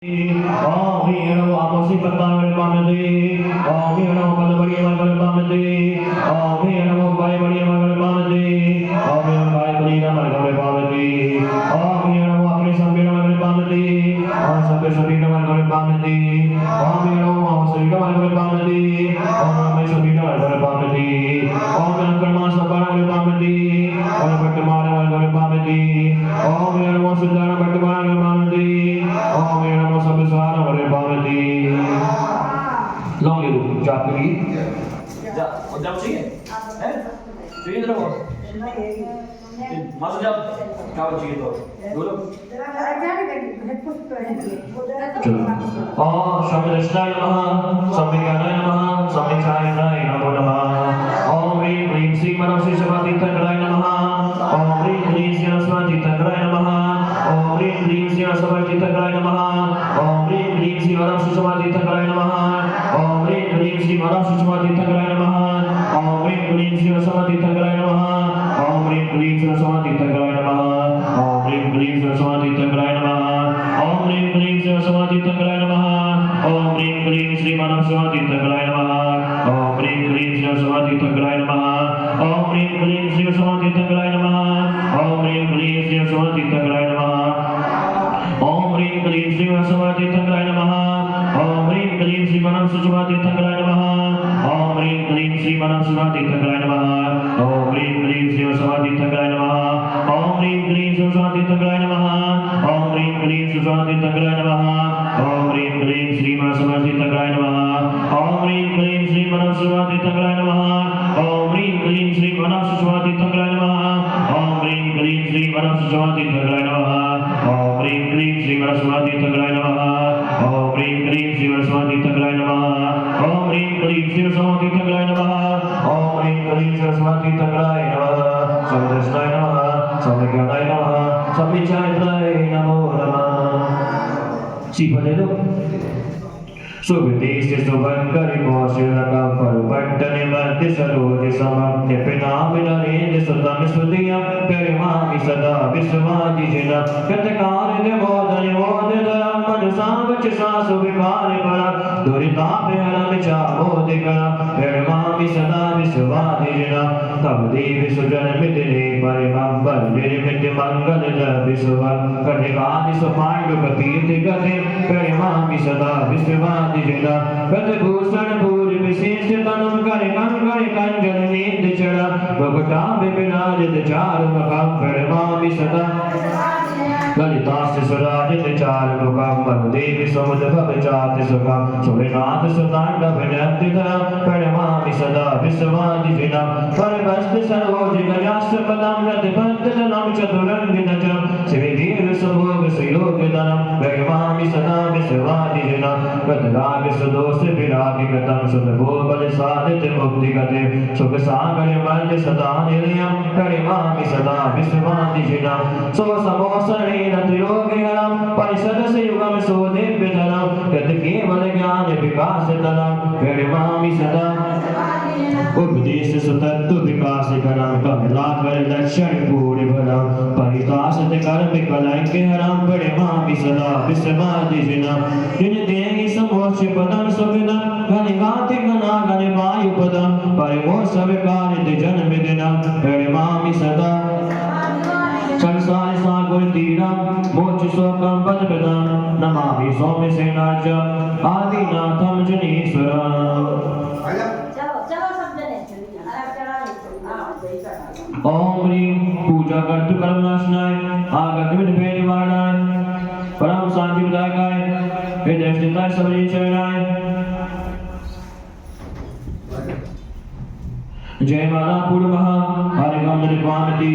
Om Hero Amosi Patavare Pamati, Om Hero Palabari Magare Pamati, Om Hero Paibari Magare Pamati, Om Hero Paibari Magare Pamati, Om Hero Apni Sabira Magare Pamati, Om Sabir Sabira Magare Pamati, Om Hero Sabira Magare Pamati, Om Ramai Sabira Magare Pamati, Om Karma Sabara Magare Pamati, Om Pattamara Magare Pamati, Om Hero Sudara Pattamara Magare Pamati, Om Hero Sabisara Magare Pamati. Long itu, jatuh lagi. Jam sih? Sih terus. Masuk jam. Kau sih itu. Dulu. Oh, Samudrishnaya Namaha, Samvikanaya Namaha, Samvichayanaaya Namo Namaha. Om Rim Rim Sri Manasi Samati Tangraya Namaha. Om Rim Rim Sri Samati Tangraya Namaha. Om Rim Rim Sri Samati Tangraya Namaha. Om Rim Rim Sri Manasi Samati Tangraya Namaha. Om Rim Rim Sri Manasi Samati Tangraya Namaha. Om Rim Rim Sri Samati Tangraya Namaha. Om Rim Rim Sri Samati Tangraya Namaha. Om Rim Rim Sri Samati Tangraya Namaha. Om Rim Rim Sri Samati Tangraya Namaha. Om Rim Rim Sri Manasi Samati Tangraya Namaha. Om Rim Rim Sri Samati Tangraya Namaha. Om Rim Rim Sri Samati Tangraya Namaha. Om Rim Rim Sri Samati Tangraya Namaha. Om Rim Rim Sri Samati Tangraya Namaha. Om Rim Rim Sri Manasi Samati Tangraya Namaha. Om Rim Rim Sri Manasi Samati Tangraya Namaha. Om Rim Rim Sri Samati Tangraya Namaha. Om Rim Rim Sri Samati Tangraya Namaha. Om Rim Rim Sri Samati Tangraya Namaha. Om Rim Rim Sri Manasi Samati Tangraya Namaha. Om Rim Rim Sri Manasi Samati Tangraya Namaha. Om Rim Rim Sri Manasi Samati Tangraya Namaha. Om Rim Rim Sri Manasi Samati Tangraya Namaha. Om Rim Rim Sri Manasi Samati Tangraya Namaha. Om Rim Rim Sri Manasi Samati Tangraya Namaha. Om Rim Rim Sri Samati Tangraya Namaha. Om Rim Rim Sri Samati Tangraya Namaha. Samudrishnaya Namaha, Samvikanaya Namaha, Samvichayanaaya Namo Namaha. Si pada itu. Subhiti Sisuvan Kariko Shirakam Parupantani Madhi Sarodi Samam Nepina Vinarindi Sutam Sudiyam Perimami Sada Visvadi Jina Katakari Devodani Vodhidaram Manusam Vachisa Subhikari Para Durita Peharam Chavodikara Perimami Sada Visvadi Jina Tabdi Visujan Midini Parimam Bandiri Miti Mangalila Visuvan Kadikadi Supandu Kapiti Gati Perimami Sada Visvadi Jina Katibhushan Puri Visishya Tanam Kari Kankari Kanjana Nidhi Chara Bhagata Vipinajit Charumakam Perimami Sada Lalitasya Surajit Charukam Manudevi Samudabha Chati Sukam Surinath Sutanda Vinatidha Perimami Sada Visvadi Jina Parivasti Sarvoji Gayasya Padam Ratipattanam Chaturanginacha Sivivir Sabhoga Sayogidanam Perimami Sada Visvadi Jina Kataragi Sudosi Viragi Katam Sudavo Balisadit Mukti Gati Sukasagari Mali Sada Niliyam Perimami Sada Visvadi Jina So Samosari Yogi Haram Parisadasi Yugam Sodip Vidaram Yataki Malagyan Vikasitaram Perimami Sada Updesi Sutattu Vikasikaram Kamilavar Lakshani Puri Bharam Paritasati Karmi Kalanki Haram Perimami Sada Visvadi Jina Yunitegi Samochi Padam Sabina Ganigati Ganagani Vayu Padam Parimosa Vikani Dijan Midina Perimami Sada Sansari Sagur Tiram Mochi Sokam Padapedam Namami Somi Senaja Adinatham Janiswaram Om Rim Puja Kartu Karunashnay Agatmit Bhedivarnay Param Santi Vidakay Videshtinay Savarichayanay Jai Mala Purmaha Harikam Nirvamati